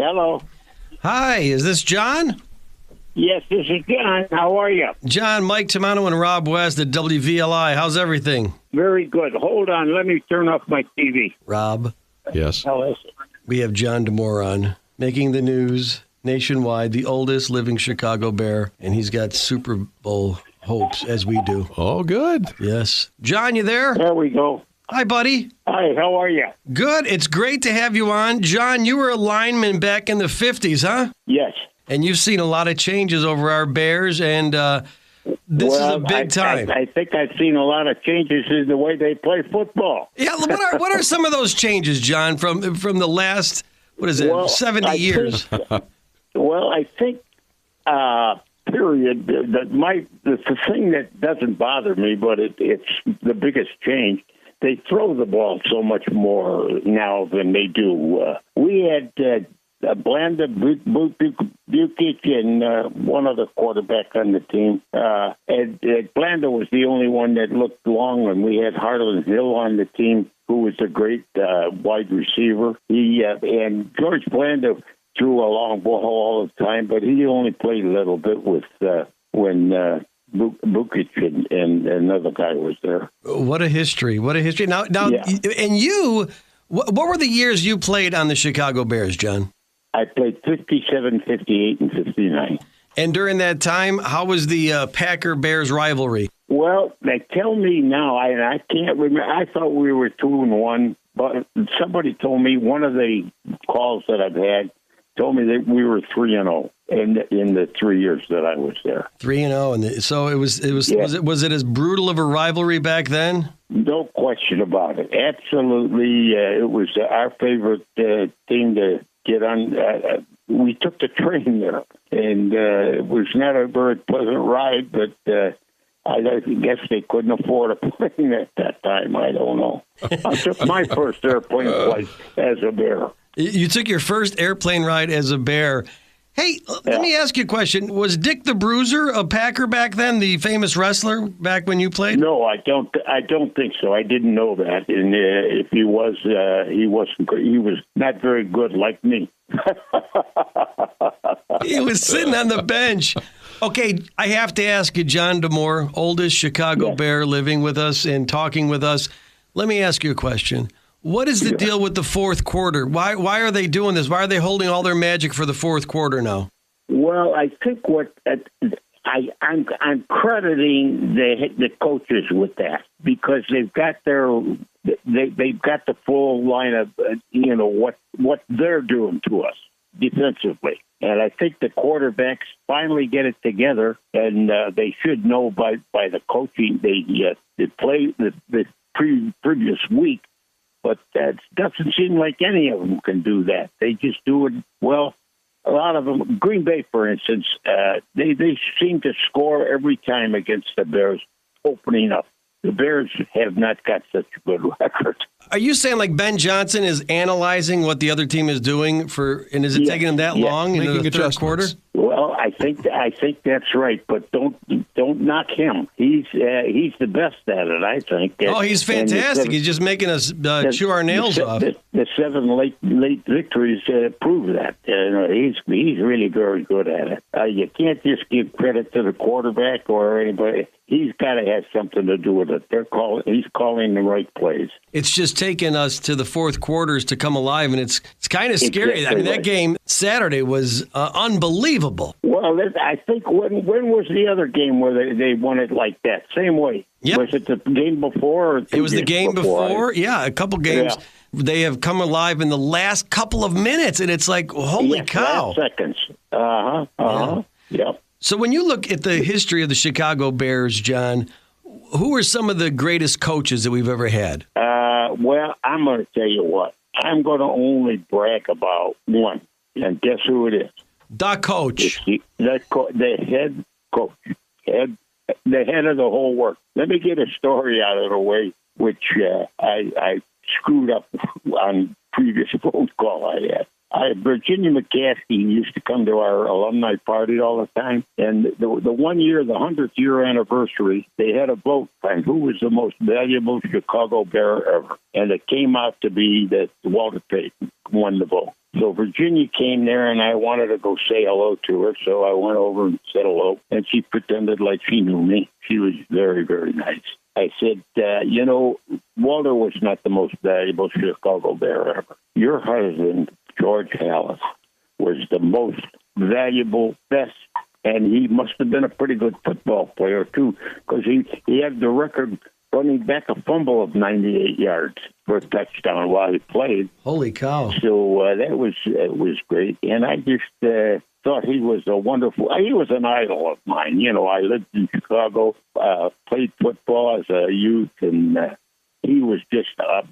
Hello. Hi, is this John? Yes, this is John. How are you? John, Mike Tomano and Rob West at WVLI. How's everything? Very good. Hold on. Let me turn off my TV. Rob, Yes. Hello. we have John Damore on, making the news nationwide, the oldest living Chicago Bear, and he's got Super Bowl hopes, as we do. Oh, good. Yes. John, you there? There we go. Hi, buddy. Hi, how are you? Good. It's great to have you on. John, you were a lineman back in the 50s, huh? Yes. And you've seen a lot of changes over our Bears, and this is a big time. I think I've seen a lot of changes in the way they play football. Yeah, what are some of those changes, John, from the last, 70 years? I think, period, the thing that doesn't bother me, but it's the biggest change, they throw the ball so much more now than they do. We had Blanda, Bukic, and one other quarterback on the team. And Blanda was the only one that looked long, and we had Harlan Hill on the team, who was a great wide receiver. And George Blanda threw a long ball all the time, but he only played a little bit with when Bukic and another guy was there. What a history! What a history! Now, Yeah. and you, what were the years you played on the Chicago Bears, John? I played 57, 58, and 59. And during that time, how was the Packer-Bears rivalry? Well, they tell me now, I can't remember. I thought we were 2-1, but somebody told me, one of the calls that I've had told me that we were 3-0 in the 3 years that I was there. 3-0, and so it was. Yeah. Was it as brutal of a rivalry back then? No question about it. Absolutely, it was our favorite team to get on. We took the train there, and it was not a very pleasant ride, but I guess they couldn't afford a plane at that time. I don't know. I took my first airplane flight as a Bear. You took your first airplane ride as a Bear. Hey, let me ask you a question. Was Dick the Bruiser a Packer back then, the famous wrestler back when you played? No, I don't think so. I didn't know that. And if he was, he wasn't. He was not very good, like me. He was sitting on the bench. Okay, I have to ask you, John Damore, oldest Chicago Bear living with us and talking with us. Let me ask you a question. What is the deal with the fourth quarter? Why are they doing this? Why are they holding all their magic for the fourth quarter now? Well, I think what I'm crediting the coaches with that, because they've got they've got the full line of what they're doing to us defensively, and I think the quarterbacks finally get it together, and they should know by the coaching they play the previous week. But that doesn't seem like any of them can do that. They just do it well. A lot of them, Green Bay, for instance, they seem to score every time against the Bears opening up. The Bears have not got such a good record. Are you saying like Ben Johnson is analyzing what the other team is doing and is it taking them that long into the third quarter? Well, I think that's right, but don't knock him. He's the best at it, I think. Oh, he's fantastic. He's just making us chew our nails off. The 7 late victories prove that. He's really very good at it. You can't just give credit to the quarterback or anybody. He's got to have something to do with it. He's calling the right plays. It's just taken us to the fourth quarters to come alive, and it's kind of scary. Exactly. I mean, that game Saturday was unbelievable. Well, I think when was the other game where they won it like that? Same way. Yep. Was it the game before? Or it was the game before. Yeah, a couple games. Yeah. They have come alive in the last couple of minutes, and it's like, holy cow. Last seconds. Yep. So when you look at the history of the Chicago Bears, John, who are some of the greatest coaches that we've ever had? Well, I'm going to tell you what. I'm going to only brag about one, and guess who it is? The coach. The head coach, the head of the whole work. Let me get a story out of the way, which I screwed up on previous phone call I had. Virginia McCaskey used to come to our alumni party all the time. And the 1 year, the 100th year anniversary, they had a vote on who was the most valuable Chicago Bear ever. And it came out to be that Walter Payton won the vote. So Virginia came there, and I wanted to go say hello to her. So I went over and said hello, and she pretended like she knew me. She was very, very nice. I said, Walter was not the most valuable Chicago Bear ever. Your husband, George Halas, was the most valuable, best, and he must have been a pretty good football player, too, because he had the record running back a fumble of 98 yards for a touchdown while he played. Holy cow. So that was great. And I just thought he was he was an idol of mine. I lived in Chicago, played football as a youth, and he was just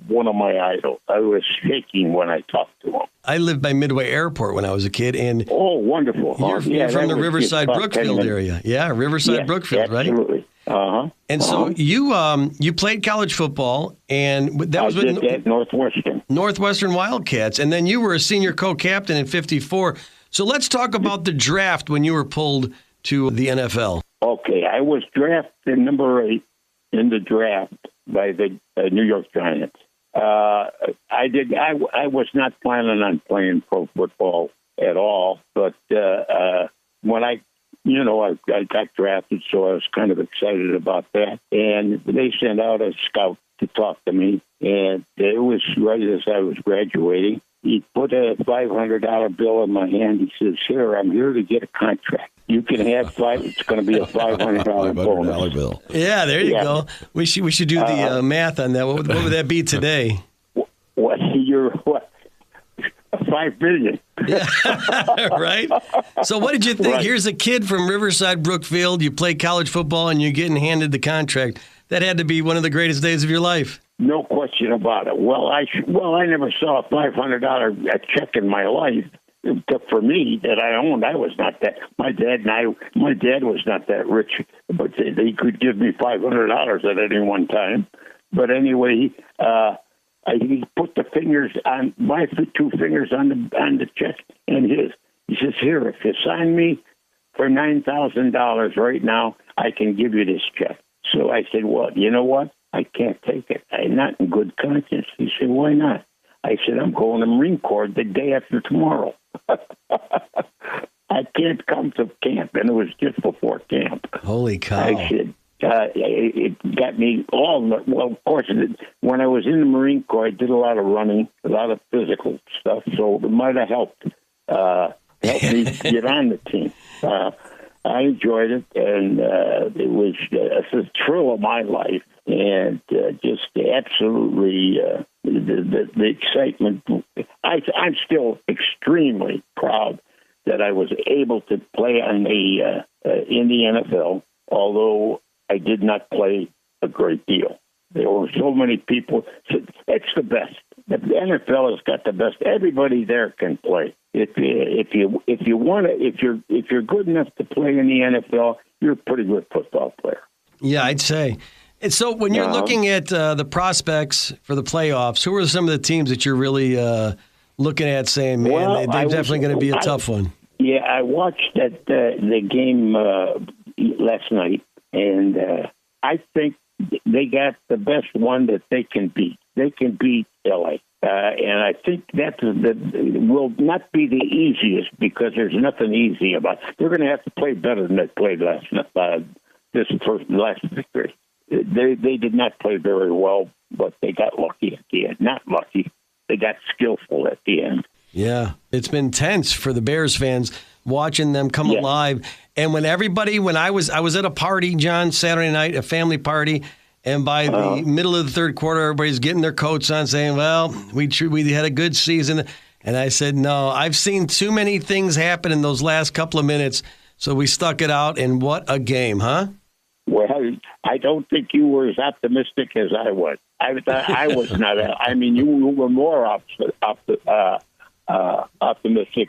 one of my idols. I was shaking when I talked to him. I lived by Midway Airport when I was a kid. And oh, wonderful. You're from the Riverside Brookfield area. Yeah, Riverside Brookfield, right? Absolutely. Uh-huh. And so you played college football, and that was at Northwestern Wildcats, and then you were a senior co-captain in '54. So let's talk about the draft when you were pulled to the NFL. Okay, I was drafted number 8 in the draft by the New York Giants. I was not planning on playing pro football at all, but when I got drafted, so I was kind of excited about that. And they sent out a scout to talk to me, and it was right as I was graduating. He put a $500 bill in my hand. He says, "Here, I'm here to get a contract. You can have it's going to be a $500 bonus." Bill. Yeah, there you go. We should do the math on that. What would that be today? What? $5 billion. Yeah, right? So what did you think? Right. Here's a kid from Riverside Brookfield. You play college football, and you're getting handed the contract. That had to be one of the greatest days of your life. No question about it. Well, I never saw a $500 check in my life. For me, that I owned, I was not that. My dad was not that rich, but they could give me $500 at any one time. But anyway, he put the fingers on my 2 fingers on the check and his. He says, "Here, if you sign me for $9,000 right now, I can give you this check." So I said, "Well, you know what? I can't take it. I'm not in good conscience." He said, "Why not?" I said, "I'm going to Marine Corps the day after tomorrow. I can't come to camp." And it was just before camp. Holy cow. I said, it got me well, of course, when I was in the Marine Corps, I did a lot of running, a lot of physical stuff, so it might have helped me get on the team. I enjoyed it, and it was a thrill of my life, and just absolutely the excitement. I'm still extremely proud that I was able to play in the NFL, although I did not play a great deal. There were so many people. It's the best. The NFL has got the best. Everybody there can play. If you want to, if you're good enough to play in the NFL, you're a pretty good football player. Yeah, I'd say. And so when you're looking at the prospects for the playoffs, who are some of the teams that you're really looking at saying, man, they're definitely going to be a tough one? Yeah, I watched the game last night, and I think they got the best one that they can beat. They can beat L.A., and I think that will not be the easiest because there's nothing easy about it. They're going to have to play better than they played last victory. They did not play very well, but they got lucky at the end. Not lucky. They got skillful at the end. Yeah, it's been tense for the Bears fans watching them come alive. And when I was at a party, John, Saturday night, a family party, and by the middle of the third quarter, everybody's getting their coats on saying, well, we had a good season. And I said, no, I've seen too many things happen in those last couple of minutes, so we stuck it out, and what a game, huh? Well, I don't think you were as optimistic as I was. I was not. I mean, you were more optimistic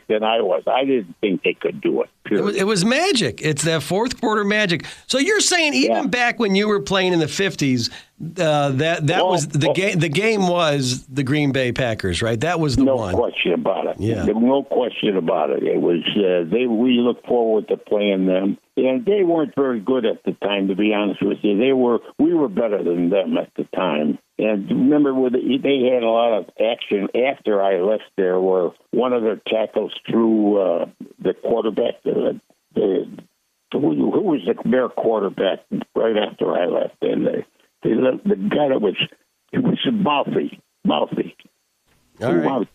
than I was. I didn't think they could do it. It was magic. It's that fourth quarter magic. So you're saying even back when you were playing in the 50s, That was the game. The game was the Green Bay Packers, right? That was the one. No question about it. Yeah. There was no question about it. It was we looked forward to playing them, and they weren't very good at the time. To be honest with you, we were better than them at the time. And remember, they had a lot of action after I left there, where one of their tackles threw the quarterback. Who was their quarterback right after I left? And the guy that was mouthy. All right.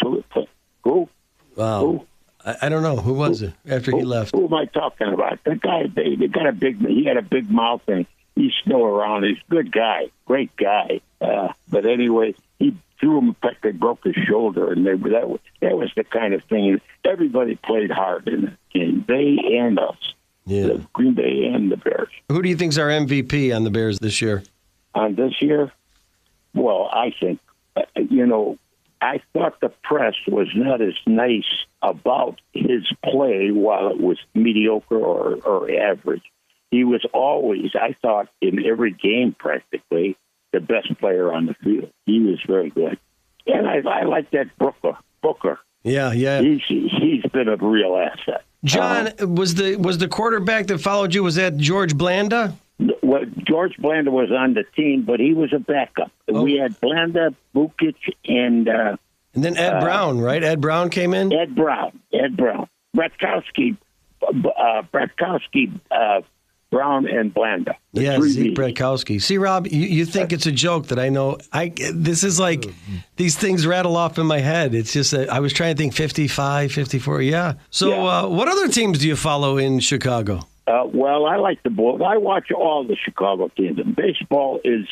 Who? Wow. Who? I don't know. Who was it after he left? Who am I talking about? The guy, he had a big mouth, and he's still around. He's a good guy, great guy. But anyway, he threw him, in fact, they broke his shoulder, and that was the kind of thing. Everybody played hard in the game, they and us. Yeah. The Green Bay and the Bears. Who do you think's our MVP on the Bears this year? On this year? Well, I think, I thought the press was not as nice about his play while it was mediocre or average. He was always, I thought, in every game practically, the best player on the field. He was very good. And I like that Booker. Yeah. He's been a real asset. John, was the quarterback that followed you, was that George Blanda? Well, George Blanda was on the team, but he was a backup. Oh. We had Blanda, Bukic, and then Ed Brown, right? Ed Brown came in? Ed Brown. Bratkowski, Brown, and Blanda. Yeah, Zeke Bratkowski. See, Rob, you think it's a joke that I know. This is like, these things rattle off in my head. It's just that I was trying to think 55, 54, yeah. So what other teams do you follow in Chicago? Well, I like the Bulls. I watch all the Chicago teams. And baseball is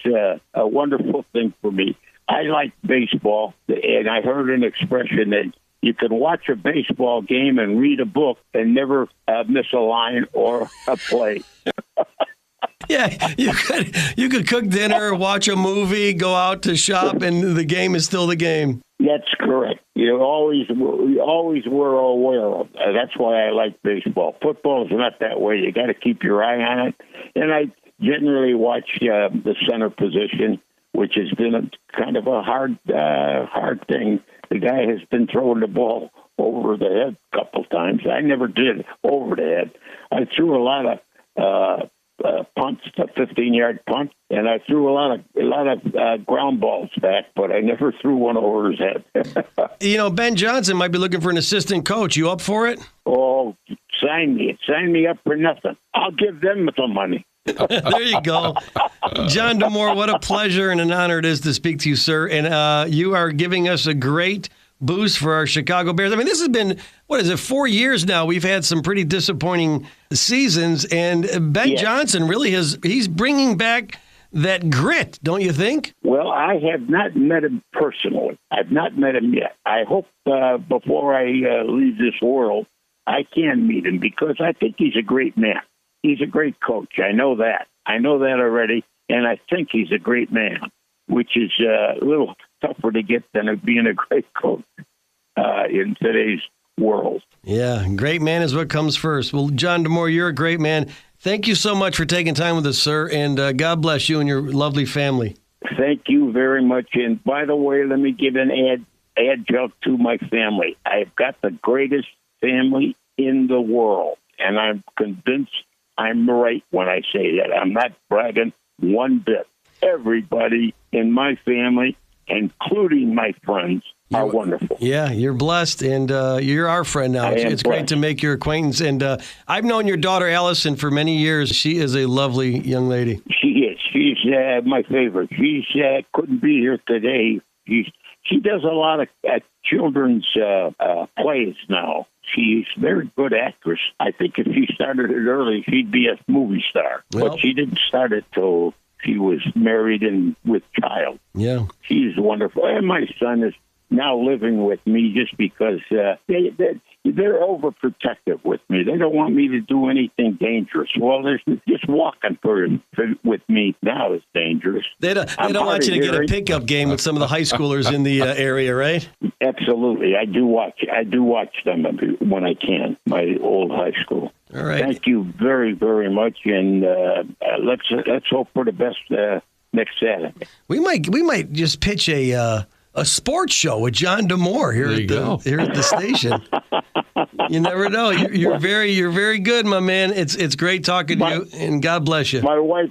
a wonderful thing for me. I like baseball, and I heard an expression that you can watch a baseball game and read a book and never miss a line or a play. Yeah, you could cook dinner, watch a movie, go out to shop, and the game is still the game. That's correct. We always were aware of. That's why I like baseball. Football is not that way. You got to keep your eye on it. And I generally watch the center position, which has been kind of a hard thing. The guy has been throwing the ball over the head a couple times. I never did over the head. I threw a lot of punts, a 15-yard punt, and I threw a lot of ground balls back, but I never threw one over his head. Ben Johnson might be looking for an assistant coach. You up for it? Oh, sign me up for nothing. I'll give them some money. There you go. John Damore, what a pleasure and an honor it is to speak to you, sir. And you are giving us a great boost for our Chicago Bears. I mean, this has been, 4 years now? We've had some pretty disappointing seasons, and Ben Johnson really he's bringing back that grit, don't you think? Well, I have not met him personally. I've not met him yet. I hope before I leave this world, I can meet him, because I think he's a great man. He's a great coach. I know that. Already, and I think he's a great man, which is a little tougher to get than being a great coach in today's world. Yeah, great man is what comes first. Well, John Damore, you're a great man. Thank you so much for taking time with us, sir, and God bless you and your lovely family. Thank you very much. And by the way, let me give an adjunct to my family. I've got the greatest family in the world, and I'm convinced I'm right when I say that. I'm not bragging one bit. Everybody in my family, including my friends, are wonderful. Yeah, you're blessed, and you're our friend now. It's great to make your acquaintance. And I've known your daughter, Allison, for many years. She is a lovely young lady. She is. She's my favorite. She couldn't be here today. She does a lot of children's plays now. She's a very good actress. I think if she started it early, she'd be a movie star. Well, but she didn't start it till she was married and with child. Yeah. She's wonderful. And my son is now living with me just because they're overprotective with me. They don't want me to do anything dangerous. Well, there's just walking with me now is dangerous. They don't want you to get a pickup game with some of the high schoolers in the area, right? Absolutely. I do watch them when I can, my old high school. All right. Thank you very, very much, and let's hope for the best next Saturday. We might just pitch a sports show with John Damore here at the station. You never know. You're very good, my man. It's great talking to you, and God bless you. My wife,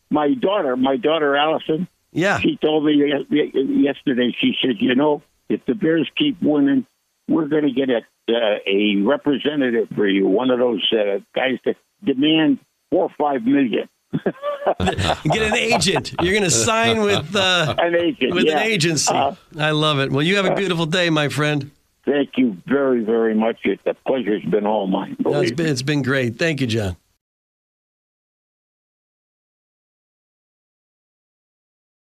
my daughter Allison. Yeah, she told me yesterday. She said, if the Bears keep winning, we're going to get a representative for you. One of those guys that demand $4 or $5 million. Get an agent. You're going to sign with an agent, an agency. I love it. Well, you have a beautiful day, my friend. Thank you very, very much. The pleasure's been all mine. It's been great. Thank you, John.